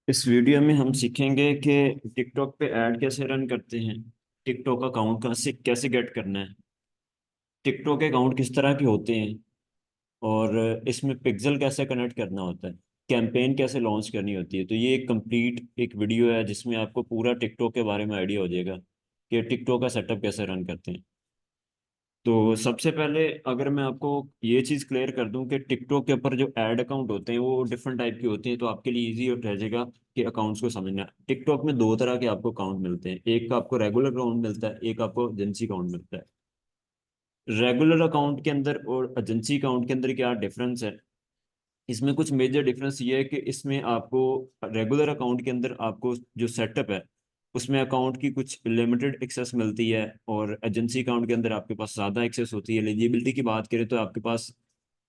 इस वीडियो में हम सीखेंगे कि टिकटॉक पे ऐड कैसे रन करते हैं। टिकटॉक अकाउंट कहाँ से कैसे गेट करना है। टिकटॉक अकाउंट किस तरह के होते हैं। और इसमें पिक्सल कैसे कनेक्ट करना होता है। कैंपेन कैसे लॉन्च करनी होती है। तो ये एक कंप्लीट एक वीडियो है जिसमें आपको पूरा टिकटॉक के बारे में आइडिया हो जाएगा कि टिकटॉक का सेटअप कैसे रन करते हैं। तो सबसे पहले अगर मैं आपको ये चीज़ क्लियर कर दूं कि टिकटॉक के ऊपर जो एड अकाउंट होते हैं वो डिफरेंट टाइप के होते हैं, तो आपके लिए इजी रह जाएगा कि अकाउंट्स को समझना। टिकटॉक में दो तरह के आपको अकाउंट मिलते हैं, एक का आपको रेगुलर अकाउंट मिलता है, एक आपको एजेंसी अकाउंट मिलता है। रेगुलर अकाउंट के अंदर और एजेंसी अकाउंट के अंदर क्या डिफरेंस है। इसमें कुछ मेजर डिफरेंस ये है कि इसमें आपको रेगुलर अकाउंट के अंदर आपको जो सेटअप है उसमें अकाउंट की कुछ लिमिटेड एक्सेस मिलती है, और एजेंसी अकाउंट के अंदर आपके पास ज़्यादा एक्सेस होती है। एलिजिबिलिटी की बात करें तो आपके पास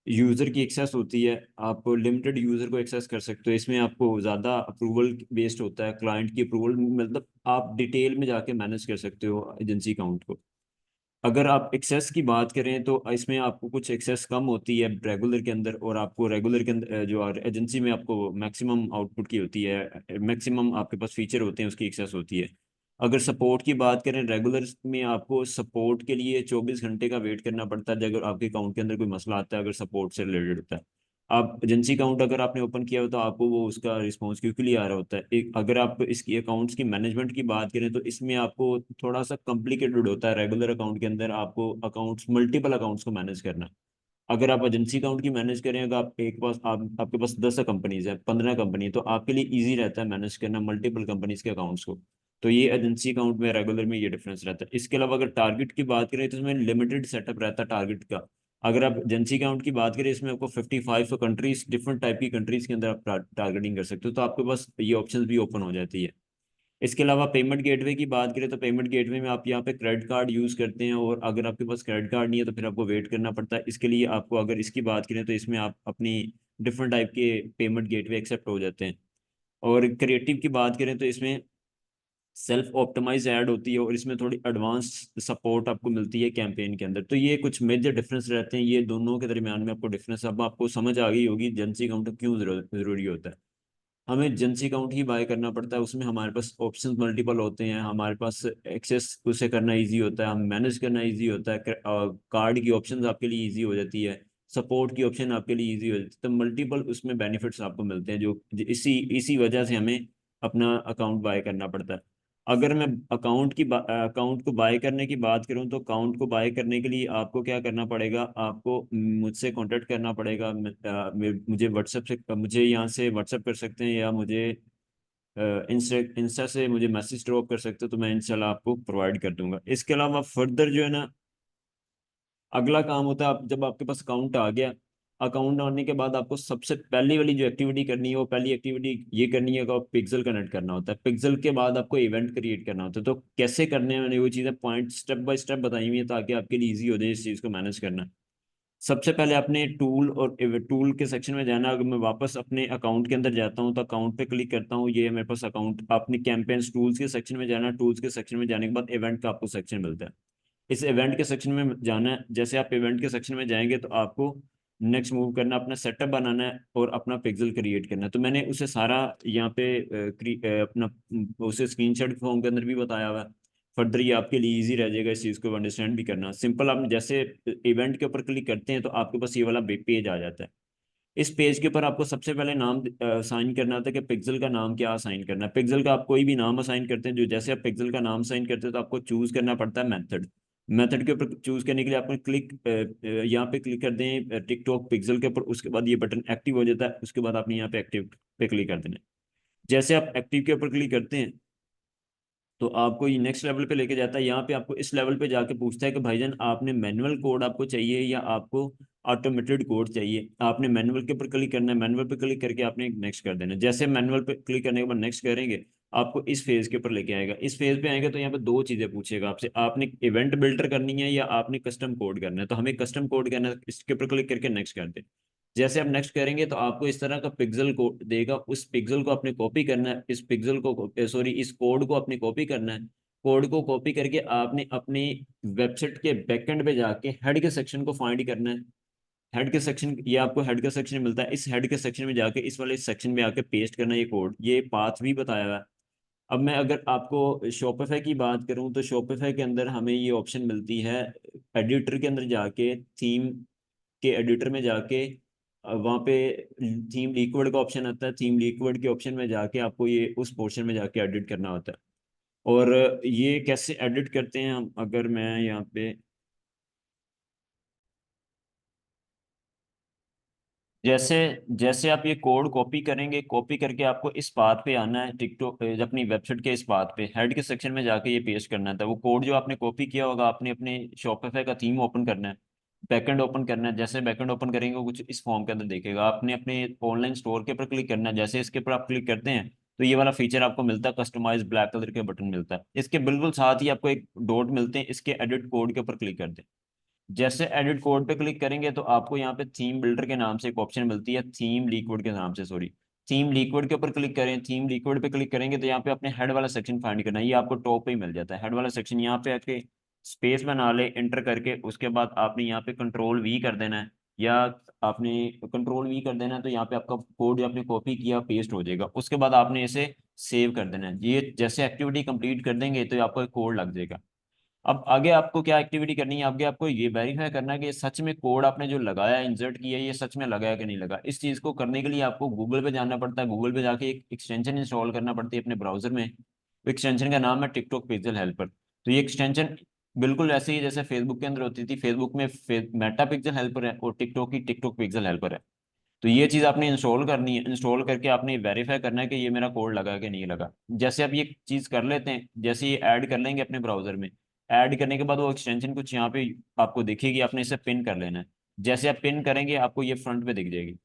यूज़र की एक्सेस होती है, आप लिमिटेड यूज़र को एक्सेस कर सकते हो। इसमें आपको ज़्यादा अप्रूवल बेस्ड होता है, क्लाइंट की अप्रूवल, मतलब आप डिटेल में जाके मैनेज कर सकते हो एजेंसी अकाउंट को। अगर आप एक्सेस की बात करें तो इसमें आपको कुछ एक्सेस कम होती है रेगुलर के अंदर, और आपको रेगुलर के अंदर जो एजेंसी में आपको मैक्सिमम आउटपुट की होती है, मैक्सिमम आपके पास फीचर होते हैं, उसकी एक्सेस होती है। अगर सपोर्ट की बात करें, रेगुलर में आपको सपोर्ट के लिए 24 घंटे का वेट करना पड़ता है अगर आपके अकाउंट के अंदर कोई मसला आता है, अगर सपोर्ट से रिलेटेड होता है। आप एजेंसी अकाउंट अगर आपने ओपन किया हो तो आपको वो उसका रिस्पॉन्स क्विकली आ रहा होता है। एक अगर आप इसकी अकाउंट्स की मैनेजमेंट की बात करें तो इसमें आपको थोड़ा सा कॉम्प्लिकेटेड होता है। रेगुलर अकाउंट के अंदर आपको अकाउंट्स मल्टीपल अकाउंट्स को मैनेज करना। अगर आप एजेंसी अकाउंट की मैनेज करें, अगर आप एक पास आपके पास 10 कंपनीज है, 15 कंपनी है, तो आपके लिए ईजी रहता है मैनेज करना मल्टीपल कंपनीज के अकाउंट्स को। तो ये एजेंसी अकाउंट में रेगुलर में ये डिफरेंस रहता है। इसके अलावा अगर टारगेट की बात करें तो इसमें लिमिटेड सेटअप रहता है टारगेट का। अगर आप एजेंसी अकाउंट की बात करें, इसमें आपको 55 कंट्रीज, डिफरेंट टाइप की कंट्रीज के अंदर आप टारगेटिंग कर सकते हो, तो आपके पास ये ऑप्शन भी ओपन हो जाती है। इसके अलावा पेमेंट गेटवे की बात करें तो पेमेंट गेटवे में आप यहाँ पे क्रेडिट कार्ड यूज़ करते हैं, और अगर आपके पास क्रेडिट कार्ड नहीं है तो फिर आपको वेट करना पड़ता है। इसके लिए आपको, अगर इसकी बात करें तो इसमें आप अपनी डिफरेंट टाइप के पेमेंट गेटवे एक्सेप्ट हो जाते हैं। और क्रिएटिव की बात करें तो इसमें सेल्फ ऑप्टिमाइज ऐड होती है, और इसमें थोड़ी एडवांस सपोर्ट आपको मिलती है कैंपेन के अंदर। तो ये कुछ मेजर डिफरेंस रहते हैं, ये दोनों के दरमियान में आपको डिफरेंस अब आपको समझ आ गई होगी एजेंसी अकाउंट क्यों जरूरी होता है। हमें एजेंसी अकाउंट ही बाय करना पड़ता है, उसमें हमारे पास ऑप्शंस मल्टीपल होते हैं, हमारे पास एक्सेस उसे करना इजी होता है, हम मैनेज करना इजी होता है, कार्ड की ऑप्शंस आपके लिए इजी हो जाती है, सपोर्ट की ऑप्शन आपके लिए इजी हो जाती है। तो मल्टीपल उसमें बेनिफिट्स आपको मिलते हैं, जो इसी इसी वजह से हमें अपना अकाउंट बाय करना पड़ता है। अगर मैं अकाउंट को बाय करने की बात करूं तो अकाउंट को बाय करने के लिए आपको क्या करना पड़ेगा, आपको मुझसे कांटेक्ट करना पड़ेगा। मुझे व्हाट्सएप से, मुझे यहाँ से व्हाट्सएप कर सकते हैं, या मुझे इंस्टा इंस्टा से मुझे मैसेज ड्रॉप कर सकते हो, तो मैं इंशाल्लाह आपको प्रोवाइड कर दूंगा। इसके अलावा फर्दर जो है ना, अगला काम होता है, आप जब आपके पास अकाउंट आ गया, अकाउंट आने के बाद आपको सबसे पहली वाली जो एक्टिविटी करनी है, वो पहली एक्टिविटी ये करनी है कि आप पिक्सल कनेक्ट करना होता है। पिक्सल के बाद आपको इवेंट क्रिएट करना होता है। तो कैसे करने हैं, मैंने वो चीज़ें पॉइंट स्टेप बाय स्टेप बताई हुई है ताकि आपके लिए ईजी हो जाए इस चीज़ को मैनेज करना। सबसे पहले आपने टूल और टूल के सेक्शन में जाना। अगर मैं वापस अपने अकाउंट के अंदर जाता हूँ तो अकाउंट पे क्लिक करता हूँ, ये मेरे पास अकाउंट। आपने कैंपेन्स टूल्स के सेक्शन में जाना, टूल्स के सेक्शन में जाने के बाद इवेंट का आपको सेक्शन मिलता है। इस इवेंट के सेक्शन में जाना है। जैसे आप इवेंट के सेक्शन में जाएंगे तो आपको नेक्स्ट मूव करना, अपना सेटअप बनाना है और अपना पिक्सल क्रिएट करना है। तो मैंने उसे सारा यहाँ पे अपना उसे स्क्रीनशॉट फॉर्म के अंदर भी बताया हुआ है। फर्दर ये आपके लिए इजी रह जाएगा इस चीज़ को अंडरस्टैंड भी करना। सिंपल, आप जैसे इवेंट के ऊपर क्लिक करते हैं तो आपके पास ये वाला पेज आ जाता है। इस पेज के ऊपर आपको सबसे पहले नाम असाइन करना था कि पिक्सल का नाम क्या असाइन करना है। पिक्सल का आप कोई भी नाम असाइन करते हैं, जो जैसे आप पिक्सल का नाम असाइन करते हैं तो आपको चूज करना पड़ता है मेथड। मेथड के ऊपर चूज करने के लिए आपने यहाँ पे क्लिक कर दें टिकटॉक पिक्सल के ऊपर, उसके बाद ये बटन एक्टिव हो जाता है। उसके बाद आपने यहाँ पे एक्टिव पे क्लिक कर देना है। जैसे आप एक्टिव के ऊपर क्लिक करते हैं तो आपको ये नेक्स्ट लेवल पे लेके जाता है। यहाँ पे आपको इस लेवल पे जाके पूछता है कि भाईजान आपने मैनुअल कोड आपको चाहिए या आपको ऑटोमेटेड कोड चाहिए। आपने मैनुअल के ऊपर क्लिक करना है, मैनुअल पे क्लिक करके आपने नेक्स्ट कर देना है। जैसे मैनुअल पे क्लिक करने के बाद नेक्स्ट करेंगे, आपको इस फेज के ऊपर लेके आएगा। इस फेज पे आएगा तो यहाँ पे दो चीजें पूछेगा आपसे, आपने इवेंट बिल्डर करनी है या आपने कस्टम कोड करना है। तो हमें कस्टम कोड करना है, इसके ऊपर क्लिक करके नेक्स्ट कर दे। जैसे आप नेक्स्ट करेंगे तो आपको इस तरह का पिक्सल कोड देगा, उस पिक्सल को आपने कॉपी करना है, इस पिक्सल को सॉरी इस कोड को आपने कॉपी करना है। कोड को कॉपी करके आपने अपनी वेबसाइट के बैकएंड पे जाके हेड के सेक्शन को फाइंड करना है। हेड के सेक्शन, ये आपको हेड का सेक्शन मिलता है। इस हेड के सेक्शन में जाके इस वाले सेक्शन में आके पेस्ट करना ये कोड, ये पाथ भी बताया हुआ है। अब मैं अगर आपको शॉपिफाई की बात करूं तो शॉपिफाई के अंदर हमें ये ऑप्शन मिलती है, एडिटर के अंदर जाके, थीम के एडिटर में जाके, वहाँ पे थीम लिक्विड का ऑप्शन आता है। थीम लिक्विड के ऑप्शन में जाके आपको ये उस पोर्शन में जाके एडिट करना होता है। और ये कैसे एडिट करते हैं हम, अगर मैं यहाँ पे, जैसे जैसे आप ये कोड कॉपी करेंगे, कॉपी करके आपको इस पाथ पे आना है, टिकटॉक अपनी वेबसाइट के इस पाथ पे हेड के सेक्शन में जाके ये पेस्ट करना था। वो कोड जो आपने कॉपी किया होगा, आपने अपने शॉपिफाई का थीम ओपन करना है, बैकएंड ओपन करना है। जैसे बैकएंड ओपन करेंगे वो कुछ इस फॉर्म के अंदर देखेगा। आपने अपने ऑनलाइन स्टोर के ऊपर क्लिक करना है। जैसे इसके ऊपर आप क्लिक करते हैं तो ये वाला फीचर आपको मिलता है, कस्टमाइज ब्लैक कलर के बटन मिलता है। इसके बिल्कुल साथ ही आपको एक डॉट मिलते हैं, इसके एडिट कोड के ऊपर क्लिक कर दें। जैसे एडिट कोड पे क्लिक करेंगे तो आपको यहाँ पे थीम बिल्डर के नाम से एक ऑप्शन मिलती है, थीम लिक्विड के नाम से, सॉरी, थीम लिक्विड के ऊपर क्लिक करें। थीम लिक्विड पे क्लिक करेंगे तो यहाँ पे अपने हेड वाला सेक्शन फाइंड करना है। ये आपको टॉप पे ही मिल जाता है हेड वाला सेक्शन। यहाँ पे आके स्पेस बना ले, इंटर करके उसके बाद आपने यहाँ पे कंट्रोल वी कर देना है, या आपने कंट्रोल वी कर देना है तो यहाँ पे आपका कोड जो आपने कॉपी किया पेस्ट हो जाएगा। उसके बाद आपने इसे सेव कर देना है। ये जैसे एक्टिविटी कंप्लीट कर देंगे तो आपका कोड लग जाएगा। अब आगे आपको क्या एक्टिविटी करनी है, आगे आपको ये वेरीफाई करना है कि सच में कोड आपने जो लगाया, इंसर्ट किया, ये सच में लगाया कि नहीं लगा। इस चीज़ को करने के लिए आपको गूगल पे जाना पड़ता है। गूगल पे जाके एक एक्सटेंशन इंस्टॉल करना पड़ती है अपने ब्राउजर में। एक्सटेंशन का नाम है टिकटॉक पिक्सल हेल्पर। तो ये एक्सटेंशन बिल्कुल ऐसे ही जैसे फेसबुक के अंदर होती थी, फेसबुक में मेटा पिक्सल हेल्पर है और टिकटॉक की टिकटॉक पिक्सल हेल्पर है। तो ये चीज़ आपने इंस्टॉल करनी है। इंस्टॉल करके आपने वेरीफाई करना है कि ये मेरा कोड लगा है कि नहीं लगा। जैसे आप ये चीज़ कर लेते हैं, जैसे ये ऐड कर लेंगे अपने ब्राउजर में, ऐड करने के बाद वो एक्सटेंशन कुछ यहाँ पे आपको दिखेगी, आपने इसे पिन कर लेना है। जैसे आप पिन करेंगे आपको ये फ्रंट पे दिख जाएगी।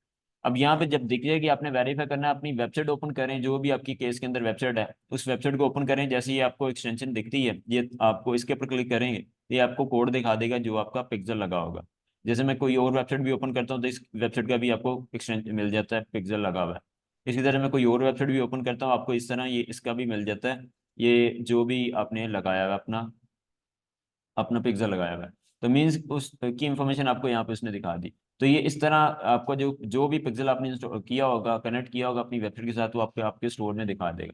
अब यहाँ पे जब दिख जाएगी, आपने वेरीफाई करना है, अपनी वेबसाइट ओपन करें, जो भी आपकी केस के अंदर वेबसाइट है उस वेबसाइट को ओपन करें। जैसे ये आपको एक्सटेंशन दिखती है, ये आपको इसके ऊपर क्लिक करेंगे, ये आपको कोड दिखा देगा जो आपका पिक्सल लगा होगा। जैसे मैं कोई और वेबसाइट भी ओपन करता हूँ तो इस वेबसाइट का भी आपको एक्सटेंशन मिल जाता है, पिक्सल लगा हुआ है। इसी तरह मैं कोई और वेबसाइट भी ओपन करता हूँ, आपको इस तरह ये इसका भी मिल जाता है, ये जो भी आपने लगाया हुआ है अपना अपना पिक्सल लगाया हुआ है। तो मीन्स उस की इंफॉर्मेशन आपको यहाँ पे उसने दिखा दी। तो ये इस तरह आपका जो जो भी पिक्सल आपने इंस्टॉल किया होगा, कनेक्ट किया होगा अपनी वेबसाइट के साथ, वो आपके आपके स्टोर में दिखा देगा।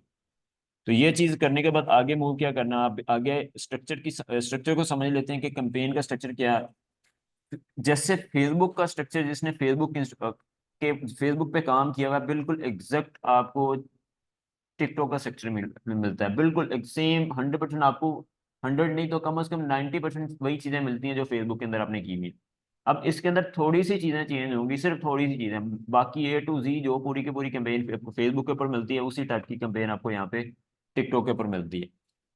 तो ये चीज करने के बाद आगे मूव क्या करना, आप आगे स्ट्रक्चर को समझ लेते हैं कि कैंपेन का स्ट्रक्चर क्या है। जैसे फेसबुक का स्ट्रक्चर, जिसने के फेसबुक पे काम किया हुआ है, बिल्कुल एग्जैक्ट आपको टिकटॉक का स्ट्रक्चर मिलता है। बिल्कुल सेम 100% आपको, 100 नहीं तो कम से कम 90% वही चीजें मिलती हैं जो फेसबुक के अंदर आपने की हुई है। अब इसके अंदर थोड़ी सी चीजें चेंज होंगी, सिर्फ थोड़ी सी चीजें। बाकी A to Z जो पूरी की पूरी कैंपेन फेसबुक के ऊपर मिलती है, उसी टाइप की कैंपेन आपको यहाँ पे टिकटॉक के ऊपर मिलती है।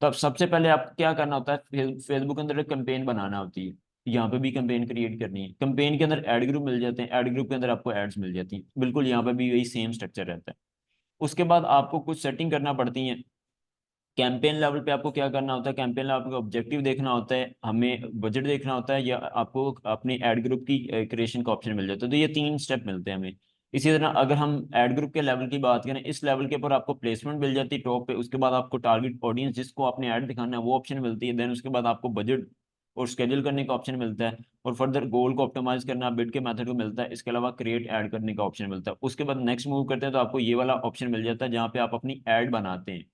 तो अब सबसे पहले आपको क्या करना होता है, फेसबुक के अंदर एक कैंपेन बनाना होती है। यहाँ पे भी कैंपेन क्रिएट करनी है। कैंपेन के अंदर एड ग्रुप मिल जाते हैं, एड ग्रुप के अंदर आपको एड्स मिल जाती हैं। बिल्कुल यहाँ पे भी वही सेम स्ट्रक्चर रहता है। उसके बाद आपको कुछ सेटिंग करना पड़ती है। कैंपेन लेवल पे आपको क्या करना होता है, कैंपेन लेवल पे ऑब्जेक्टिव देखना होता है, हमें बजट देखना होता है, या आपको अपनी एड ग्रुप की क्रिएशन का ऑप्शन मिल जाता है। तो ये 3 स्टेप मिलते हैं हमें। इसी तरह अगर हम एड ग्रुप के लेवल की बात करें, इस लेवल के ऊपर आपको प्लेसमेंट मिल जाती है टॉप पे। उसके बाद आपको टारगेट ऑडियंस जिसको आपने ऐड दिखाना है वो ऑप्शन मिलती है। देन उसके बाद आपको बजट और स्केड्यूल करने का ऑप्शन मिलता है। और फर्दर गोल को ऑप्टिमाइज करना बिड के मेथड को मिलता है। इसके अलावा क्रिएट ऐड करने का ऑप्शन मिलता है। उसके बाद नेक्स्ट मूव करते हैं तो आपको ये वाला ऑप्शन मिल जाता है जहाँ पे आप अपनी ऐड बनाते हैं।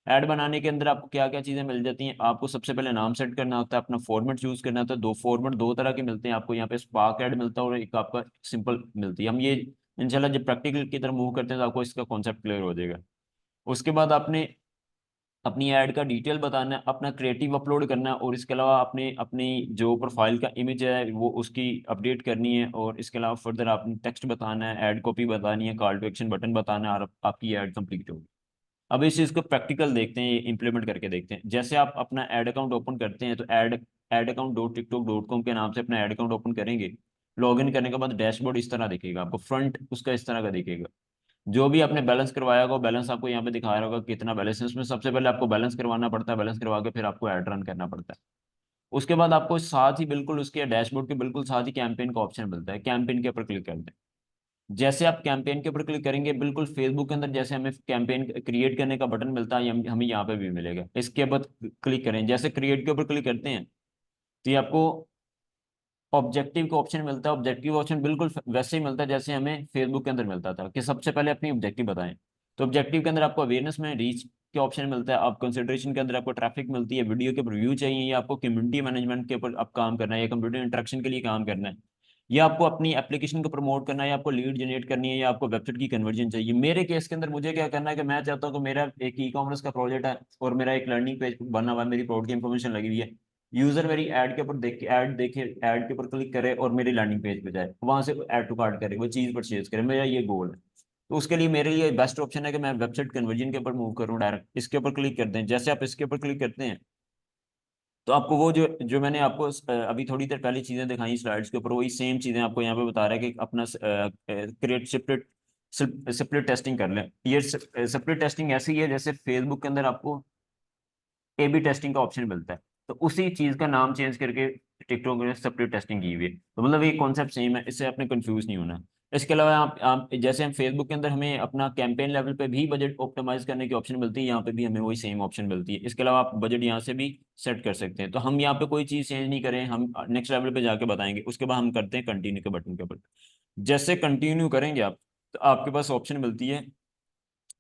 ऐड बनाने के अंदर आपको क्या क्या चीजें मिल जाती हैं, आपको सबसे पहले नाम सेट करना होता है, अपना फॉर्मेट चूज करना होता है। दो फॉर्मेट दो तरह के मिलते हैं आपको, यहाँ पे स्पार्क ऐड मिलता है और एक आपका सिंपल मिलती है। हम ये इंशाल्लाह जब प्रैक्टिकल की तरफ मूव करते हैं तो आपको इसका कॉन्सेप्ट क्लियर हो जाएगा। उसके बाद आपने अपनी ऐड का डिटेल बताना है, अपना क्रिएटिव अपलोड करना है, और इसके अलावा आपने अपनी जो प्रोफाइल का इमेज है वो उसकी अपडेट करनी है। और इसके अलावा फर्दर आपने टेक्स्ट बताना है, ऐड कॉपी बतानी है, कॉल टू एक्शन बटन बताना है, और आपकी ऐड कंप्लीट होगी। अब इस चीज़ को प्रैक्टिकल देखते हैं, इम्प्लीमेंट करके देखते हैं। जैसे आप अपना ऐड अकाउंट ओपन करते हैं तो ऐड अकाउंट.tiktok.com के नाम से अपना ऐड अकाउंट ओपन करेंगे। लॉगिन करने के बाद डैशबोर्ड इस तरह दिखेगा आपको, फ्रंट उसका इस तरह का दिखेगा। जो भी आपने बैलेंस करवाया होगा, बैलेंस आपको यहाँ पे दिखा रहा होगा कितना बैलेंस है। उसमें सबसे पहले आपको बैलेंस करवाना पड़ता है, बैलेंस करवा के फिर आपको ऐड रन करना पड़ता है। उसके बाद आपको साथ ही बिल्कुल उसके डैशबोर्ड के बिल्कुल साथ ही कैंपेन का ऑप्शन मिलता है, कैंपेन के ऊपर क्लिक करते हैं। जैसे आप कैंपेन के ऊपर क्लिक करेंगे, बिल्कुल फेसबुक के अंदर जैसे हमें कैंपेन क्रिएट करने का बटन मिलता है, हमें यहाँ पे भी मिलेगा। इसके बाद क्लिक करें, जैसे क्रिएट के ऊपर क्लिक करते हैं तो ये आपको ऑब्जेक्टिव का ऑप्शन मिलता है। ऑब्जेक्टिव ऑप्शन बिल्कुल वैसे ही मिलता है जैसे हमें फेसबुक के अंदर मिलता था कि सबसे पहले अपनी ऑब्जेक्टिव बताएं। तो ऑब्जेक्टिव के अंदर आपको अवेयरनेस में रीच के ऑप्शन मिलता है, आप कंसिडरेशन के अंदर आपको ट्रैफिक मिलती है, वीडियो के रिव्यू चाहिए, या आपको कम्युनिटी मैनेजमेंट के ऊपर आप काम करना है, या कंप्यूटर इंटरेक्शन के लिए काम करना है, या आपको अपनी एप्लीकेशन को प्रमोट करना है, या आपको लीड जनरेट करनी है, या आपको वेबसाइट की कन्वर्जन चाहिए। मेरे केस के अंदर मुझे क्या करना है कि मैं चाहता हूँ कि मेरा एक ई कॉमर्स का प्रोजेक्ट है और मेरा एक लर्निंग पेज बना हुआ है, मेरी प्रोडक्ट की इन्फॉर्मेशन लगी हुई है, यूजर मेरी ऐड के ऊपर देख के ऐड देखे, ऐड के ऊपर क्लिक करे और मेरी लैंडिंग पेज पे जाए, वहां से ऐड टू कार्ट करे, वो चीज परचेज करे, मेरा ये गोल है। तो उसके लिए मेरे लिए बेस्ट ऑप्शन है कि मैं वेबसाइट कन्वर्जन के ऊपर मूव करूँ, डायरेक्ट इसके ऊपर क्लिक करते हैं। जैसे आप इसके ऊपर क्लिक करते हैं तो आपको वो जो जो मैंने आपको अभी थोड़ी देर पहले चीजें दिखाई स्लाइड्स के ऊपर, वही सेम चीजें आपको यहाँ पे बता रहा है कि अपना क्रिएट सेपरेट सेपरेट टेस्टिंग कर लें। ये सेपरेट टेस्टिंग ऐसी है जैसे फेसबुक के अंदर आपको ए बी टेस्टिंग का ऑप्शन मिलता है, तो उसी चीज का नाम चेंज करके टिकटॉक ने सेपरेट टेस्टिंग की हुई है। तो मतलब ये कॉन्सेप्ट सेम है, इससे आपने कंफ्यूज नहीं होना। इसके अलावा आप जैसे हम फेसबुक के अंदर हमें अपना कैंपेन लेवल पे भी बजट ऑप्टिमाइज करने की ऑप्शन मिलती है, यहाँ पे भी हमें वही सेम ऑप्शन मिलती है। इसके अलावा आप बजट यहाँ से भी सेट कर सकते हैं। तो हम यहाँ पे कोई चीज चेंज नहीं करें, हम नेक्स्ट लेवल पे जाके बताएंगे। उसके बाद हम करते हैं कंटिन्यू के बटन के ऊपर। जैसे कंटिन्यू करेंगे आप, तो आपके पास ऑप्शन मिलती है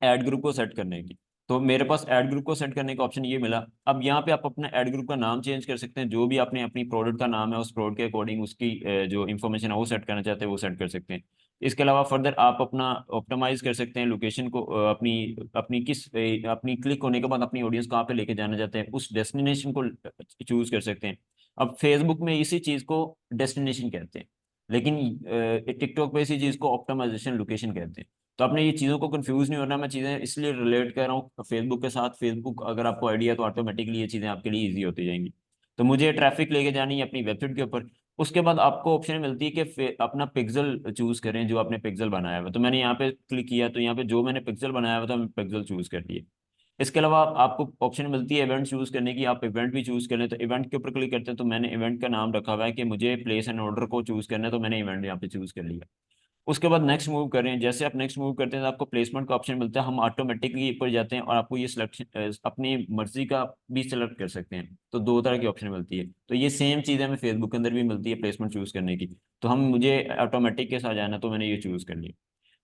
ऐड ग्रुप को सेट करने की। तो मेरे पास ऐड ग्रुप को सेट करने का ऑप्शन ये मिला। अब यहाँ पे आप अपना ऐड ग्रुप का नाम चेंज कर सकते हैं, जो भी आपने अपनी प्रोडक्ट का नाम है उस प्रोडक्ट के अकॉर्डिंग उसकी जो इन्फॉर्मेशन है वो सेट करना चाहते हैं वो सेट कर सकते हैं। इसके अलावा फर्दर आप अपना ऑप्टिमाइज कर सकते हैं लोकेशन को, अपनी अपनी किस अपनी क्लिक होने के बाद अपनी ऑडियंस कहाँ पे लेके जाना चाहते हैं उस डेस्टिनेशन को चूज कर सकते हैं। अब फेसबुक में इसी चीज को डेस्टिनेशन कहते हैं, लेकिन टिकटॉक पे इसी चीज को ऑप्टिमाइजेशन लोकेशन कहते हैं। तो आपने ये चीज़ों को कंफ्यूज नहीं होना, मैं चीज़ें इसलिए रिलेट कर रहा हूँ फेसबुक के साथ। फेसबुक अगर आपको आइडिया है तो ऑटोमेटिकली ये चीज़ें आपके लिए ईजी होती जाएंगी। तो मुझे ट्रैफिक लेके जानी है अपनी वेबसाइट के ऊपर। उसके बाद आपको ऑप्शन मिलती है कि अपना पिक्सल चूज करें, जो आपने पिक्सल बनाया हुआ है। तो मैंने यहाँ पे क्लिक किया, तो यहाँ पे जो मैंने पिक्सल बनाया हुआ था मैं पिक्सल चूज कर लिया। इसके अलावा आपको ऑप्शन मिलती है इवेंट चूज करने की, आप इवेंट भी चूज कर लें। तो इवेंट के ऊपर क्लिक करते हैं, तो मैंने इवेंट का नाम रखा हुआ है कि मुझे प्लेस एंड ऑर्डर को चूज करना है, तो मैंने इवेंट यहाँ पे चूज कर लिया। उसके बाद नेक्स्ट मूव करें, जैसे आप नेक्स्ट मूव करते हैं तो आपको प्लेसमेंट का ऑप्शन मिलता है, हम ऑटोमेटिकली ऊपर जाते हैं और आपको ये सिलेक्शन अपनी मर्जी का भी सिलेक्ट कर सकते हैं। तो दो तरह की ऑप्शन मिलती है। तो ये सेम चीज़ हमें फेसबुक के अंदर भी मिलती है प्लेसमेंट चूज करने की। तो हम मुझे ऑटोमेटिक के साथ जाना, तो मैंने ये चूज कर लिया।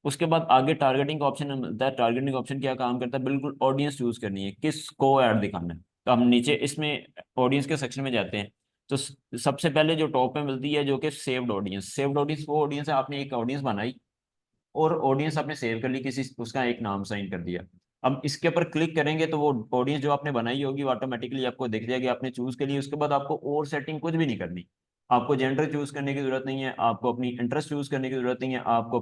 उसके बाद आगे टारगेटिंग का ऑप्शन मिलता है। टारगेटिंग ऑप्शन क्या काम करता है, बिल्कुल ऑडियंस चूज करनी है किसको ऐड दिखाना है। तो हम नीचे इसमें ऑडियंस के सेक्शन में जाते हैं। तो सबसे पहले जो टॉप पे मिलती है जो कि सेव्ड ऑडियंस। सेव्ड ऑडियंस वो ऑडियंस है, आपने एक ऑडियंस बनाई और ऑडियंस आपने सेव कर ली, किसी उसका एक नाम साइन कर दिया। अब इसके ऊपर क्लिक करेंगे तो वो ऑडियंस जो आपने बनाई होगी वो ऑटोमेटिकली आपको दिख जाएगी, आपने चूज के लिए। उसके बाद आपको और सेटिंग कुछ भी नहीं करनी। आपको जेंडर चूज करने की जरूरत नहीं है, आपको अपनी इंटरेस्ट चूज करने की जरूरत नहीं है, आपको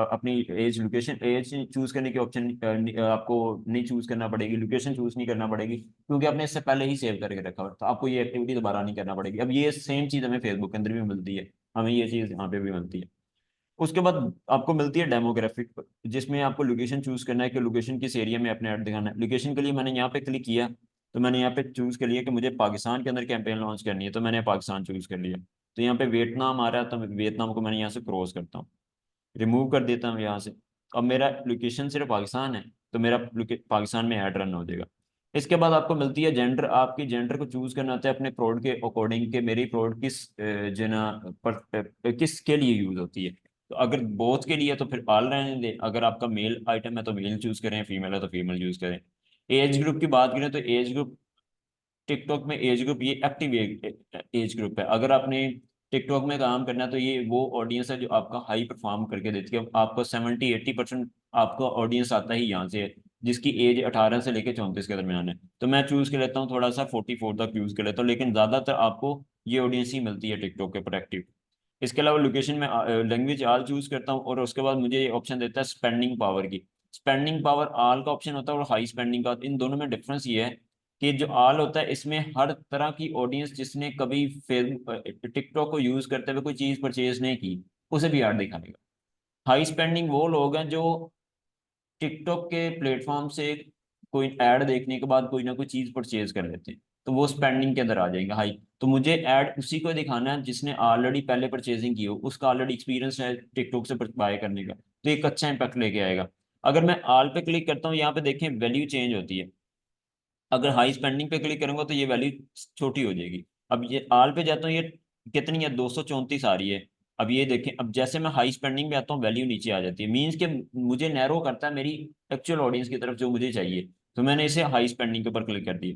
अपनी एज लोकेशन एज चूज करने की ऑप्शन आपको नहीं चूज करना पड़ेगी, लोकेशन चूज नहीं करना पड़ेगी, क्योंकि आपने इससे पहले ही सेव करके रखा हुआ। तो आपको ये एक्टिविटी दोबारा नहीं करना पड़ेगी। अब ये सेम चीज हमें फेसबुक के अंदर भी मिलती है, हमें ये चीज यहाँ पे भी मिलती है। उसके बाद आपको मिलती है डेमोग्राफिक, जिसमें आपको लोकेशन चूज करना है कि लोकेशन किस एरिया में अपने ऐड दिखाना है। लोकेशन के लिए मैंने यहाँ पे क्लिक किया, तो मैंने यहाँ पे चूज कर लिया कि मुझे पाकिस्तान के अंदर कैंपेन लॉन्च करनी है, तो मैंने पाकिस्तान चूज कर लिया। तो यहाँ पे वियतनाम आ रहा है, तो वियतनाम को मैंने यहाँ से क्रॉस करता हूँ, रिमूव कर देता हूँ यहाँ से। अब मेरा लोकेशन सिर्फ पाकिस्तान है, तो मेरा पाकिस्तान में ऐड रन हो जाएगा। इसके बाद आपको मिलती है जेंडर। आपकी जेंडर को चूज करना होता है अपने प्रोडक्ट के अकॉर्डिंग के मेरी प्रोडक्ट किस जना पर किस के लिए यूज होती है। तो अगर बोथ के लिए है तो फिर ऑल रहने दें, अगर आपका मेल आइटम है तो मेल चूज करें, फीमेल है तो फीमेल चूज करें। एज ग्रुप की बात करें तो एज ग्रुप टिकटॉक में एज ग्रुप ये एक्टिव एज ग्रुप है। अगर आपने टिकटॉक में काम करना है तो ये वो ऑडियंस है जो आपका हाई परफॉर्म करके देती है। आपको 70-80% आपका ऑडियंस आता ही यहाँ से है, जिसकी एज 18 से लेकर 34 के दरमियान है। तो मैं चूज कर लेता हूँ थोड़ा सा 44 तक यूज कर लेता हूँ, लेकिन ज्यादातर आपको ये ऑडियंस ही मिलती है टिकटॉक के ऊपर एक्टिव। इसके अलावा लोकेशन में लैंग्वेज आल चूज करता हूँ, और उसके बाद मुझे ये ऑप्शन देता है स्पेंडिंग पावर की। स्पेंडिंग पावर आल का ऑप्शन होता है और हाई स्पेंडिंग का। इन दोनों में डिफरेंस ये है कि जो आल होता है इसमें हर तरह की ऑडियंस जिसने कभी फेसबुक टिकटॉक को यूज करते हुए कोई चीज परचेज नहीं की उसे भी ऐड दिखाएगा। हाई स्पेंडिंग वो लोग हैं जो टिकटॉक के प्लेटफॉर्म से कोई ऐड देखने के बाद कोई ना कोई चीज परचेज कर लेते हैं, तो वो स्पेंडिंग के अंदर आ जाएगा हाई। तो मुझे ऐड उसी को दिखाना है जिसने ऑलरेडी पहले परचेजिंग की हो, उसका ऑलरेडी एक्सपीरियंस है टिकटॉक से बाय करने का, तो एक अच्छा इंपैक्ट लेके आएगा। अगर मैं ऑल पे क्लिक करता हूँ, यहाँ पे देखें वैल्यू चेंज होती है। अगर हाई स्पेंडिंग पे क्लिक करूंगा तो ये वैल्यू छोटी हो जाएगी। अब ये ऑल पे जाता हूँ, ये कितनी है, 234 आ रही है। अब ये देखें, अब जैसे मैं हाई स्पेंडिंग में आता हूँ वैल्यू नीचे आ जाती है, मीन्स के मुझे नैरो करता है मेरी एक्चुअल ऑडियंस की तरफ जो मुझे चाहिए। तो मैंने इसे हाई स्पेंडिंग के ऊपर क्लिक कर दिया।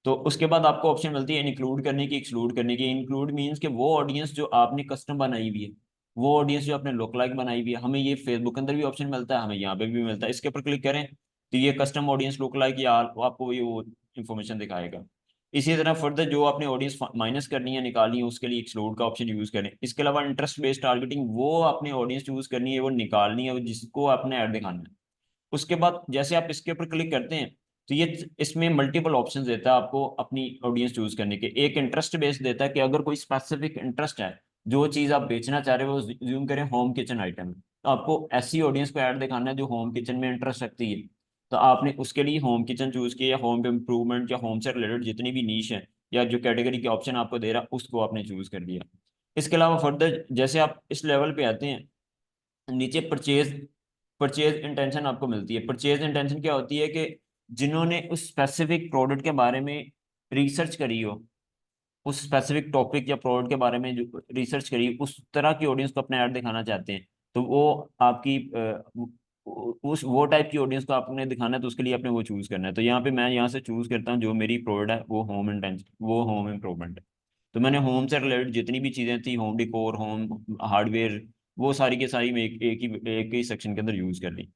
तो उसके बाद आपको ऑप्शन मिलती है इंक्लूड करने की, एक्सक्लूड करने की। इंक्लूड मीन्स कि वो ऑडियंस जो आपने कस्टम बनाई हुई है, वो ऑडियंस जो आपने लुक लाइक बनाई हुई है, हमें ये फेसबुक के अंदर भी ऑप्शन मिलता है, हमें यहाँ पे भी मिलता है। इसके ऊपर क्लिक करें तो ये कस्टम ऑडियंस लुक लाइक या आपको ये वो इन्फॉर्मेशन दिखाएगा। इसी तरह फर्दर जो आपने ऑडियंस माइनस करनी है, निकालनी है, उसके लिए एक्सक्लूड का ऑप्शन यूज करें। इसके अलावा इंटरेस्ट बेस्ड टारगेटिंग, वो आपने ऑडियंस चूज करनी है, वो निकालनी है, वो जिसको आपने ऐड दिखाना है। उसके बाद जैसे आप इसके ऊपर क्लिक करते हैं तो ये इसमें मल्टीपल ऑप्शंस देता है आपको अपनी ऑडियंस चूज करने के। एक इंटरेस्ट बेस्ड देता है कि अगर कोई स्पेसिफिक इंटरेस्ट है, जो चीज आप बेचना चाह रहे हो, वो ज्यूम करें होम किचन आइटम, तो आपको ऐसी ऑडियंस को ऐड दिखाना है जो होम किचन में इंटरेस्ट रखती है। तो आपने उसके लिए होम किचन चूज किया, या होम इम्प्रूवमेंट, या होम से रिलेटेड जितनी भी नीश है, या जो कैटेगरी के ऑप्शन आपको दे रहा है उसको आपने चूज कर दिया। इसके अलावा फर्दर जैसे आप इस लेवल पे आते हैं, नीचे परचेज परचेज इंटेंशन आपको मिलती है। परचेज इंटेंशन क्या होती है कि जिन्होंने उस स्पेसिफिक प्रोडक्ट के बारे में रिसर्च करी हो, उस स्पेसिफिक टॉपिक या प्रोडक्ट के बारे में जो रिसर्च करी, उस तरह की ऑडियंस को अपने ऐड दिखाना चाहते हैं। तो वो आपकी उस वो टाइप की ऑडियंस को आपने दिखाना है, तो उसके लिए आपने वो चूज करना है। तो यहाँ पे मैं यहाँ से चूज करता हूँ जो मेरी प्रोडक्ट है वो होम इंटेंशन, वो होम इम्प्रूवमेंट है। तो मैंने होम से रिलेटेड जितनी भी चीज़ें थी, होम डिकोर, होम हार्डवेयर, वो सारी की सारी मैं एक ही सेक्शन के अंदर यूज़ कर ली।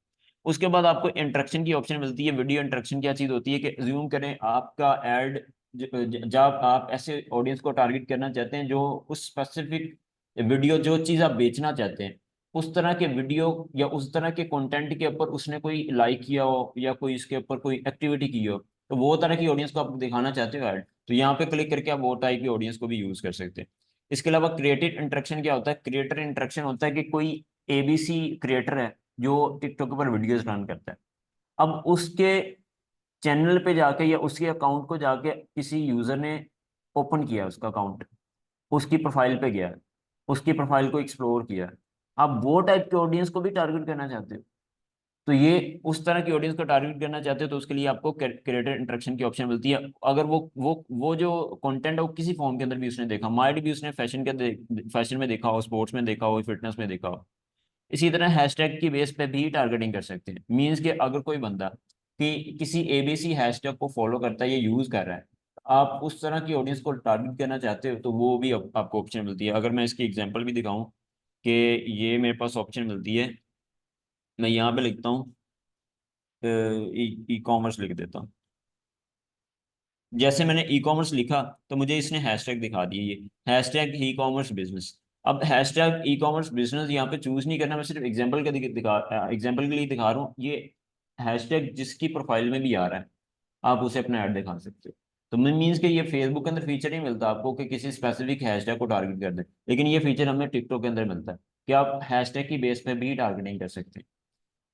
उसके बाद आपको इंटरेक्शन की ऑप्शन मिलती है। वीडियो इंटरेक्शन क्या चीज़ होती है कि ज्यूम करें आपका ऐड, जब आप ऐसे ऑडियंस को टारगेट करना चाहते हैं जो उस स्पेसिफिक वीडियो, जो चीज़ आप बेचना चाहते हैं, उस तरह के वीडियो या उस तरह के कंटेंट के ऊपर उसने कोई लाइक किया हो, या कोई इसके ऊपर कोई एक्टिविटी की हो, तो वो तरह की ऑडियंस को आप दिखाना चाहते हो ऐड, तो यहाँ पे क्लिक करके आप वो टाइप की ऑडियंस को भी यूज कर सकते हैं। इसके अलावा क्रिएटिव इंटरेक्शन क्या होता है? क्रिएटर इंटरेक्शन होता है कि कोई एबीसी क्रिएटर है जो टिकटॉक पर वीडियोस रन करता है। अब उसके चैनल पे जाके या उसके अकाउंट को जाके किसी यूजर ने ओपन किया उसका अकाउंट, उसकी प्रोफाइल पे गया, उसकी प्रोफाइल को एक्सप्लोर किया, आप वो टाइप के ऑडियंस को भी टारगेट करना चाहते हो, तो ये उस तरह की ऑडियंस को टारगेट करना चाहते हो, तो उसके लिए आपको क्रिएटर इंटरेक्शन की ऑप्शन मिलती है। अगर वो जो कंटेंट है वो किसी फॉर्म के अंदर भी उसने देखा, माइट भी उसने फैशन में देखा हो, स्पोर्ट्स में देखा हो, फिटनेस में देखा हो। इसी तरह हैशटैग की बेस पे भी टारगेटिंग कर सकते हैं। मीन्स कि अगर कोई बंदा कि किसी एबीसी हैशटैग को फॉलो करता है या यूज कर रहा है, आप उस तरह की ऑडियंस को टारगेट करना चाहते हो, तो वो भी आपको ऑप्शन मिलती है। अगर मैं इसकी एग्जांपल भी दिखाऊं कि ये मेरे पास ऑप्शन मिलती है, मैं यहाँ पे लिखता हूँ ई कॉमर्स लिख देता हूँ। जैसे मैंने ई कॉमर्स लिखा तो मुझे इसने हैशटैग दिखा दिए, ये हैशटैग ई कॉमर्स बिजनेस। अब हैशटैग ई कॉमर्स बिजनेस यहाँ पे चूज नहीं करना, मैं सिर्फ एग्जांपल के एग्जांपल के लिए दिखा रहा हूँ। ये हैशटैग जिसकी प्रोफाइल में भी आ रहा है, आप उसे अपना ऐड दिखा सकते हो। तो मीन्स कि ये फेसबुक के अंदर फीचर नहीं मिलता आपको कि किसी स्पेसिफिक हैशटैग को टारगेट कर दें, लेकिन ये फीचर हमें टिकटॉक के अंदर मिलता है कि आप हैशटैग की बेस पे भी टारगेटिंग कर सकते हैं।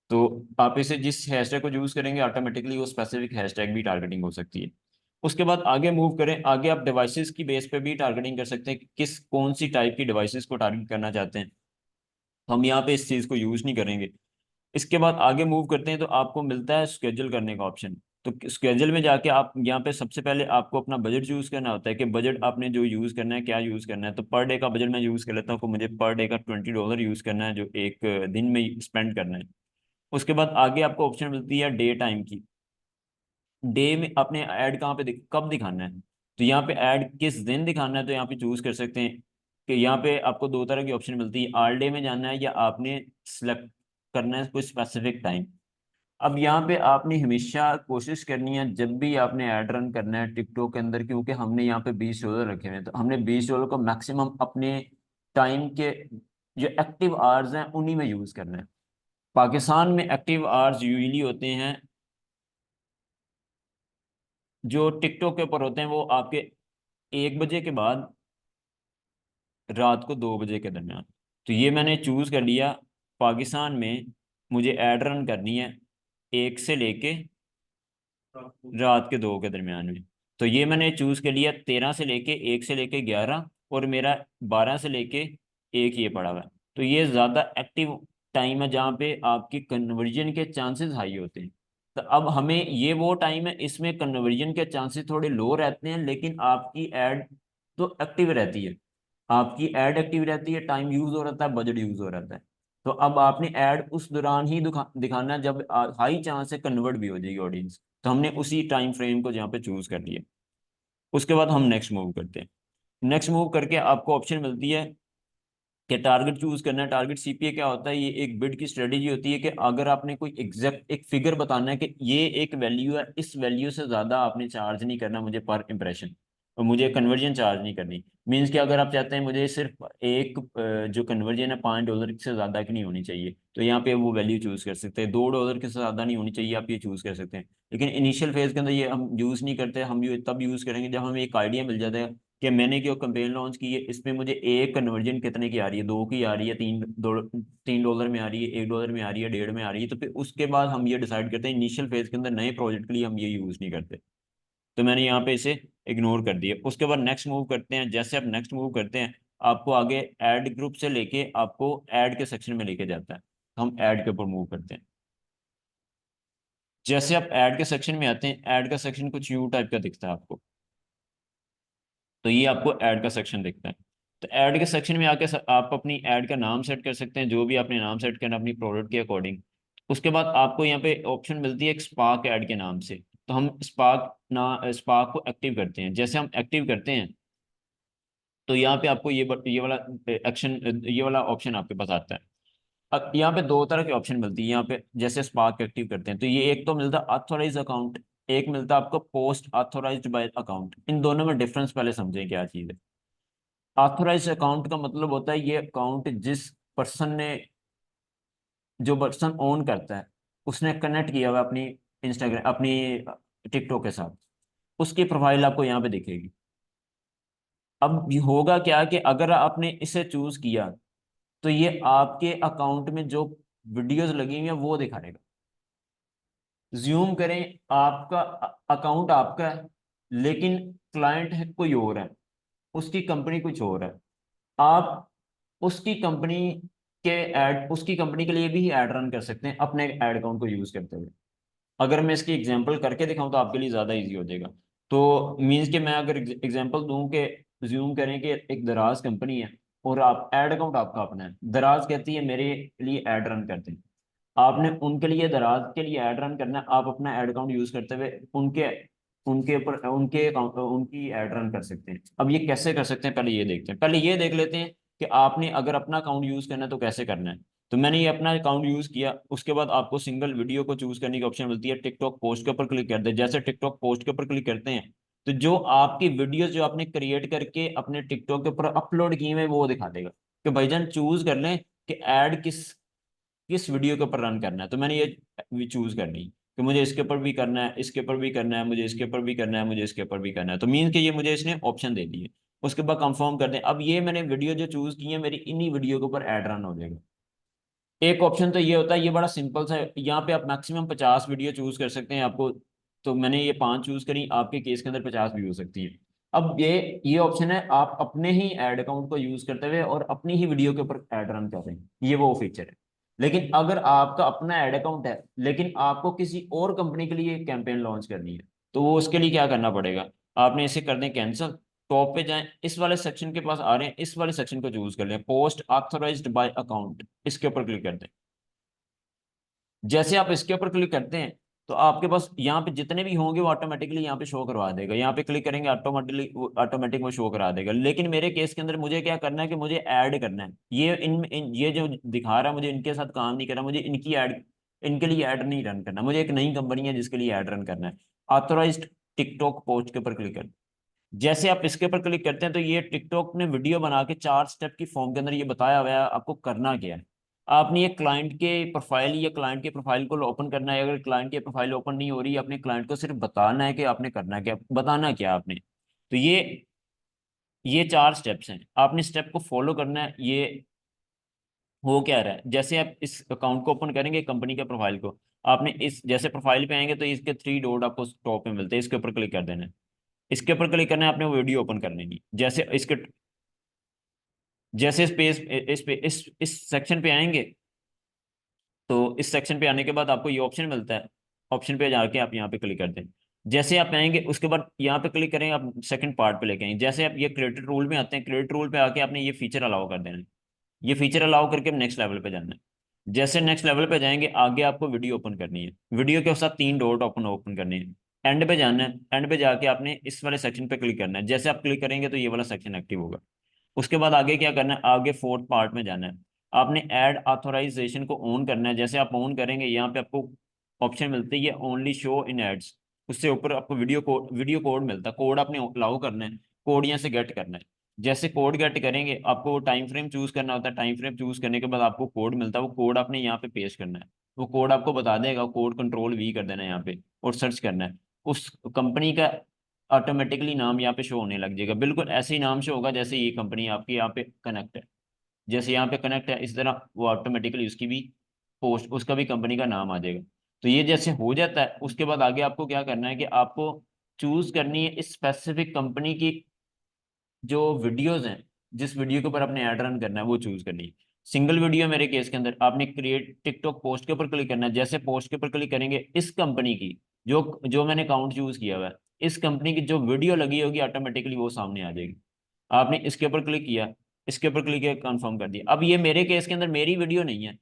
तो आप इसे जिस हैशटैग को यूज करेंगे ऑटोमेटिकली वो स्पेसिफिक हैशटैग भी टारगेटिंग हो सकती है। उसके बाद आगे मूव करें, आगे आप डिवाइसेस की बेस पे भी टारगेटिंग कर सकते हैं कि किस कौन सी टाइप की डिवाइसेस को टारगेट करना चाहते हैं। तो हम यहाँ पे इस चीज़ को यूज नहीं करेंगे। इसके बाद आगे मूव करते हैं तो आपको मिलता है स्केड्यूल करने का ऑप्शन। तो स्केड्यूल में जाके आप यहाँ पे सबसे पहले आपको अपना बजट यूज करना होता है कि बजट आपने जो यूज करना है, क्या यूज करना है। तो पर डे का बजट मैं यूज कर लेता हूँ कि मुझे पर डे का $20 यूज करना है, जो एक दिन में स्पेंड करना है। उसके बाद आगे आपको ऑप्शन मिलती है डे टाइम की। डे में आपने ऐड कहाँ पे कब दिखाना है, तो यहाँ पे ऐड किस दिन दिखाना है, तो यहाँ पे चूज कर सकते हैं कि यहाँ पे आपको दो तरह की ऑप्शन मिलती है, ऑल डे में जाना है या आपने सिलेक्ट करना है कोई स्पेसिफिक टाइम। अब यहाँ पे आपने हमेशा कोशिश करनी है जब भी आपने ऐड रन करना है टिकटॉक के अंदर, क्योंकि हमने यहाँ पे $20 रखे हुए हैं, तो हमने $20 को मैक्सिमम अपने टाइम के जो एक्टिव आवर्स हैं उन्हीं में यूज करना है। पाकिस्तान में एक्टिव आवर्स यूजली होते हैं जो टिकटॉक के ऊपर होते हैं, वो आपके 1 बजे के बाद रात को 2 बजे के दरमियान। तो ये मैंने चूज कर लिया, पाकिस्तान में मुझे ऐड रन करनी है 1 से लेके रात के 2 के दरमियान में। तो ये मैंने चूज कर लिया 13 से लेके 1 से लेके 11, और मेरा 12 से लेके 1 ये पड़ा हुआ है। तो ये ज़्यादा एक्टिव टाइम है जहाँ पे आपकी कन्वर्जन के चांसेस हाई होते हैं। तो अब हमें ये वो टाइम है, इसमें कन्वर्जन के चांसेस थोड़े लो रहते हैं, लेकिन आपकी एड तो एक्टिव रहती है। आपकी ऐड एक्टिव रहती है, टाइम यूज हो रहता है, बजट यूज हो रहता है। तो अब आपने ऐड उस दौरान ही दिखाना है जब हाई चांस है कन्वर्ट भी हो जाएगी ऑडियंस। तो हमने उसी टाइम फ्रेम को यहाँ पे चूज कर लिया। उसके बाद हम नेक्स्ट मूव करते हैं। नेक्स्ट मूव करके आपको ऑप्शन मिलती है कि टारगेट चूज करना है। टारगेट सीपीए क्या होता है? ये एक बिड की स्ट्रेटेजी होती है कि अगर आपने कोई एग्जैक्ट एक फिगर बताना है कि ये एक वैल्यू है, इस वैल्यू से ज्यादा आपने चार्ज नहीं करना मुझे पर इंप्रेशन, और मुझे कन्वर्जन चार्ज नहीं करनी। मीन्स कि अगर आप चाहते हैं मुझे सिर्फ एक जो कन्वर्जन है $5 से ज्यादा की नहीं होनी चाहिए, तो यहाँ पे वो वैल्यू चूज कर सकते हैं। $2 के से ज्यादा नहीं होनी चाहिए, आप ये चूज कर सकते हैं। लेकिन इनिशियल फेज के अंदर ये हम यूज नहीं करते। हम ये तब यूज करेंगे जब हमें एक आइडिया मिल जाता है कि मैंने जो कैंपेन लॉन्च की है इसमें मुझे एक कन्वर्जन कितने की आ रही है, दो की आ रही है, $3 में आ रही है, $1 में आ रही है, 1.5 में आ रही है। तो फिर उसके बाद हम ये डिसाइड करते हैं। इनिशियल फेज के अंदर नए प्रोजेक्ट के लिए हम ये यूज नहीं करते। तो मैंने यहाँ पे इसे इग्नोर कर दिया। उसके बाद नेक्स्ट मूव करते हैं। जैसे आप नेक्स्ट मूव करते हैं, आपको आगे ऐड ग्रुप से लेके आपको ऐड के सेक्शन में लेके जाता है। तो हम ऐड के ऊपर मूव करते हैं। जैसे आप ऐड के सेक्शन में आते हैं, ऐड का सेक्शन कुछ यू टाइप का दिखता है आपको। तो ये आपको ऐड का सेक्शन दिखता है। तो ऐड के सेक्शन में आके आप अपनी ऐड का नाम सेट कर सकते हैं, जो भी आपने नाम सेट करना अपनी प्रोडक्ट के अकॉर्डिंग। उसके बाद आपको यहाँ पे ऑप्शन मिलती है एक स्पार्क ऐड के नाम से। तो हम स्पार्क को एक्टिव करते हैं। जैसे हम एक्टिव करते हैं तो यहाँ पे आपको ये वाला एक्शन, ये वाला ऑप्शन आपके पास आता है। अब यहाँ पे दो तरह के ऑप्शन मिलती है। यहाँ पे जैसे स्पार्क एक्टिव करते हैं तो ये एक तो मिलता है ऑथोराइज अकाउंट, एक मिलता है आपको पोस्ट ऑथोराइज्ड बाय अकाउंट। इन दोनों में डिफरेंस पहले समझें क्या चीज़ है। ऑथोराइज अकाउंट का मतलब होता है ये अकाउंट जिस पर्सन ने, जो पर्सन ओन करता है, उसने कनेक्ट किया हुआ अपनी इंस्टाग्राम, अपनी टिकटॉक के साथ, उसकी प्रोफाइल आपको यहाँ पे दिखेगी। अब ये होगा क्या कि अगर आपने इसे चूज किया तो ये आपके अकाउंट में जो वीडियोस लगी हुई हैं वो दिखाएगा। ज्यूम करें, आपका अकाउंट आपका है, लेकिन क्लाइंट है कोई और है, उसकी कंपनी कुछ और है। आप उसकी कंपनी के ऐड, उसकी कंपनी के लिए भी ऐड रन कर सकते हैं अपने ऐड अकाउंट को यूज करते हुए। अगर मैं इसकी एग्जांपल करके दिखाऊं तो आपके लिए ज़्यादा इजी हो जाएगा। तो मीन्स कि मैं अगर एग्जांपल दूं कि ज्यूम करें कि एक दराज कंपनी है और आप ऐड अकाउंट आपका अपना है, दराज कहती है मेरे लिए ऐड रन करते हैं। आपने उनके लिए, दराज के लिए ऐड रन करना है, आप अपना ऐड अकाउंट यूज करते हुए उनके उनके ऊपर उनके अकाउंट उनकी ऐड रन कर सकते हैं। अब ये कैसे कर सकते हैं पहले ये देखते हैं। पहले ये देख लेते हैं कि आपने अगर अपना अकाउंट यूज करना है तो कैसे करना है। तो मैंने ये अपना अकाउंट यूज किया। उसके बाद आपको सिंगल वीडियो को चूज करने की ऑप्शन मिलती है। टिकटॉक पोस्ट के ऊपर क्लिक करते हैं। जैसे टिकटॉक पोस्ट के ऊपर क्लिक करते हैं तो जो आपकी वीडियोस जो आपने क्रिएट करके अपने टिकटॉक के ऊपर अपलोड किए हुए वो दिखा देगा कि भाईजान चूज कर लें कि ऐड किस किस वीडियो के ऊपर रन करना है। तो मैंने ये चूज कर ली कि मुझे इसके ऊपर भी करना है, इसके ऊपर भी करना है, मुझे इसके ऊपर भी करना है, मुझे इसके ऊपर भी करना है। तो मीन के ये मुझे इसने ऑप्शन दे दिए। उसके बाद कंफर्म कर दें। अब ये मैंने वीडियो जो चूज की है मेरी इन्हीं वीडियो के ऊपर ऐड रन हो जाएगा। एक ऑप्शन तो ये होता है, ये बड़ा सिंपल सा है। यहाँ पे आप मैक्सिमम 50 वीडियो चूज कर सकते हैं आपको। तो मैंने ये 5 चूज करी, आपके केस के अंदर 50 भी हो सकती है। अब ये ऑप्शन है आप अपने ही ऐड अकाउंट को यूज करते हुए और अपनी ही वीडियो के ऊपर ऐड रन कर रहे हैं, ये वो फीचर है। लेकिन अगर आपका अपना ऐड अकाउंट है लेकिन आपको किसी और कंपनी के लिए कैंपेन लॉन्च करनी है, तो वो उसके लिए क्या करना पड़ेगा? आपने इसे कर दें कैंसिल। टॉप पे जाएं, इस वाले सेक्शन के पास आ रहे हैं, इस वाले सेक्शन को चूज कर लें, पोस्ट ऑथराइज्ड बाय अकाउंट, इसके ऊपर क्लिक कर दें। जैसे आप इसके ऊपर क्लिक करते हैं तो आपके पास यहाँ पे जितने भी होंगे वो ऑटोमेटिकली यहाँ पे शो करवा देगा। यहाँ पे क्लिक करेंगे ऑटोमेटिकली, ऑटोमेटिक वो शो करा देगा। लेकिन मेरे केस के अंदर मुझे क्या करना है कि मुझे ऐड करना है। ये जो दिखा रहा है मुझे इनके साथ काम नहीं करना, मुझे इनकी ऐड, इनके लिए ऐड नहीं रन करना, मुझे एक नई कंपनी है जिसके लिए ऐड रन करना है। ऑथोराइज्ड टिकटॉक पोस्ट के ऊपर क्लिक कर। जैसे आप इसके ऊपर क्लिक करते हैं तो ये टिकटॉक ने वीडियो बना के 4 स्टेप की फॉर्म के अंदर ये बताया हुआ है आपको करना क्या है। आपने ये क्लाइंट के प्रोफाइल या क्लाइंट के प्रोफाइल को ओपन करना है। अगर क्लाइंट की प्रोफाइल ओपन नहीं हो रही है, अपने क्लाइंट को सिर्फ बताना है कि आपने करना क्या, बताना क्या आपने। तो ये 4 स्टेप्स हैं, आपने स्टेप को फॉलो करना है। ये हो क्या रहा है, जैसे आप इस अकाउंट को ओपन करेंगे कंपनी के प्रोफाइल को, आपने इस जैसे प्रोफाइल पे आएंगे तो इसके 3 डॉट आपको टॉप में मिलते हैं, इसके ऊपर क्लिक कर देना है। इसके ऊपर क्लिक करना है, आपने वीडियो ओपन कर लेनी। जैसे इस सेक्शन पे आएंगे तो इस सेक्शन पे आने के बाद आपको ये ऑप्शन मिलता है। ऑप्शन पे जाके आप यहाँ पे क्लिक कर दें। जैसे आप आएंगे उसके बाद यहाँ पे क्लिक करेंगे, आप सेकंड पार्ट पे लेके आएंगे। जैसे आप ये क्रिएटर रूल में आते हैं, क्रिएटर रूल पे आके आपने ये फीचर अलाउ कर देना है। ये फीचर अलाउ करके नेक्स्ट लेवल पे जाना है। जैसे नेक्स्ट लेवल पे जाएंगे, आगे आपको वीडियो ओपन करनी है, वीडियो के साथ तीन डॉट ओपन ओपन करने हैं। एंड पे जाना है, एंड पे जाके आपने इस वाले सेक्शन पे क्लिक करना है। जैसे आप क्लिक करेंगे तो ये वाला सेक्शन एक्टिव होगा। उसके बाद आगे क्या करना है, आगे फोर्थ पार्ट में जाना है। आपने ऐड ऑथोराइजेशन को ऑन करना है। जैसे आप ऑन करेंगे, यहाँ पे आपको ऑप्शन मिलती है ये ओनली शो इन एड्स। उससे ऊपर आपको वीडियो कोड मिलता है, कोड आपने अलाउ करना है, कोड यहाँ से गेट करना है। जैसे कोड गेट करेंगे, आपको टाइम फ्रेम चूज करना होता है। टाइम फ्रेम चूज करने के बाद आपको कोड मिलता है, वो कोड आपने यहाँ पे पेश करना है। वो कोड आपको बता देगा, कोड कंट्रोल वी कर देना है यहाँ पे, और सर्च करना है। उस कंपनी का ऑटोमेटिकली नाम यहाँ पे शो होने लग जाएगा, बिल्कुल ऐसे ही नाम शो होगा जैसे ये कंपनी आपकी यहाँ पे कनेक्ट है। जैसे यहाँ पे कनेक्ट है, इस तरह वो ऑटोमेटिकली उसकी भी पोस्ट, उसका भी कंपनी का नाम आ जाएगा। तो ये जैसे हो जाता है, उसके बाद आगे आपको क्या करना है कि आपको चूज करनी है इस स्पेसिफिक कंपनी की जो वीडियोज हैं, जिस वीडियो के ऊपर आपने ऐड रन करना है वो चूज करनी है। सिंगल वीडियो मेरे केस के अंदर आपने क्रिएट टिकटॉक पोस्ट के ऊपर क्लिक करना है। जैसे पोस्ट के ऊपर क्लिक करेंगे, इस कंपनी की जो जो मैंने अकाउंट चूज किया हुआ है, इस कंपनी की जो वीडियो लगी होगी ऑटोमेटिकली वो सामने आ जाएगी। आपने इसके ऊपर क्लिक किया, इसके ऊपर क्लिक किया, कंफर्म कर दिया। अब ये मेरे केस के अंदर मेरी वीडियो नहीं है,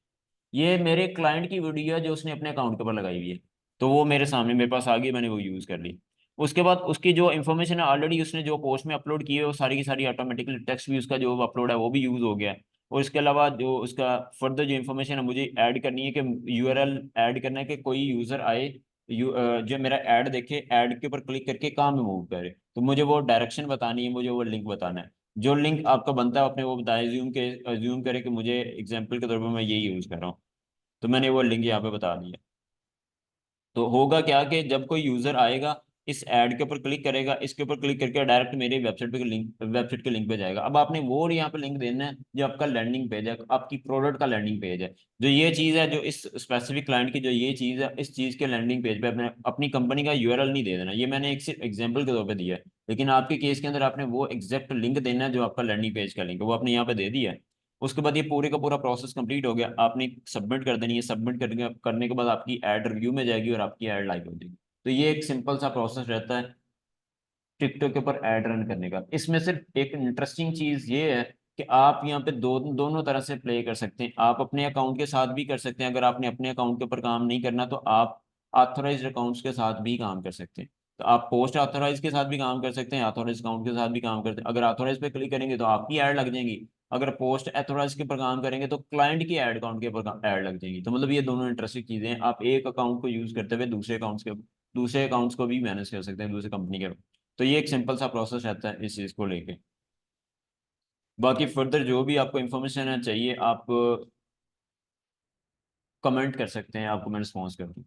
ये मेरे क्लाइंट की वीडियो है जो उसने अपने अकाउंट के ऊपर लगाई हुई है। तो वो मेरे सामने मेरे पास आ गई, मैंने वो यूज़ कर ली। उसके बाद उसकी जो इन्फॉर्मेशन है ऑलरेडी उसने जो पोस्ट में अपलोड की है, वो सारी की सारी ऑटोमेटिकली टेक्स्ट भी उसका जो अपलोड है वो भी यूज़ हो गया है। और इसके अलावा जो उसका फर्दर जो इन्फॉर्मेशन है मुझे ऐड करनी है, कि यूआरएल ऐड करना है कि कोई यूज़र आए, जो मेरा ऐड देखे, ऐड के ऊपर क्लिक करके कहाँ में मूव करे, तो मुझे वो डायरेक्शन बतानी है, मुझे वो लिंक बताना है। जो लिंक आपका बनता है अपने वो बताया, ज्यूम करे कि मुझे एग्जाम्पल के तौर पर मैं यही यूज़ कर रहा हूँ, तो मैंने वो लिंक यहाँ पे बता दिया। तो होगा क्या कि जब कोई यूजर आएगा, इस ऐड के ऊपर क्लिक करेगा, इसके ऊपर क्लिक करके डायरेक्ट मेरे वेबसाइट के लिंक पे जाएगा। अब आपने वो यहाँ पे लिंक देना है जो आपका लैंडिंग पेज है, आपकी प्रोडक्ट का लैंडिंग पेज है। जो ये चीज़ है, जो इस स्पेसिफिक क्लाइंट की जो ये चीज़ है, इस चीज़ के लैंडिंग पेज पे अपने अपनी कंपनी का यूआरएल नहीं दे देना। ये मैंने एक सिर्फ एग्जाम्पल के तौर पर दिया है, लेकिन आपके केस के अंदर आपने वो एग्जैक्ट लिंक देना है जो आपका लैंडिंग पेज का लिंक है, वो आपने यहाँ पे दे दिया है। उसके बाद ये पूरे का पूरा प्रोसेस कंप्लीट हो गया, आपने सबमिट कर देनी है। सबमिट करने के बाद आपकी ऐड रिव्यू में जाएगी और आपकी ऐड लाइव हो जाएगी। तो ये एक सिंपल सा प्रोसेस रहता है टिकटॉक के ऊपर ऐड रन करने का। इसमें सिर्फ एक इंटरेस्टिंग चीज ये है कि आप यहाँ पे दोनों तरह से प्ले कर सकते हैं। आप अपने अकाउंट के साथ भी कर सकते हैं, अगर आपने अपने अकाउंट के ऊपर काम नहीं करना तो आप ऑथोराइज्ड अकाउंट्स के साथ भी काम कर सकते हैं। तो आप पोस्ट ऑथोराइज के साथ भी काम कर सकते हैं, ऑथोराइज अकाउंट के साथ भी काम करते हैं। अगर ऑथोराइज पे क्लिक करेंगे तो आपकी ऐड लग जाएंगी, अगर पोस्ट ऑथोराइज के ऊपर काम करेंगे तो क्लाइंट की ऐड अकाउंट के ऊपर ऐड लग जाएंगी। तो मतलब ये दोनों इंटरेस्टिंग चीजें हैं। आप एक अकाउंट को यूज करते हुए दूसरे अकाउंट्स को भी मैनेज कर सकते हैं, दूसरे कंपनी के। तो ये एक सिंपल सा प्रोसेस रहता है इस चीज़ को लेके। बाकी फर्दर जो भी आपको इन्फॉर्मेशन है चाहिए, आप कमेंट कर सकते हैं, आपको मैं रिस्पॉन्स कर दूँ।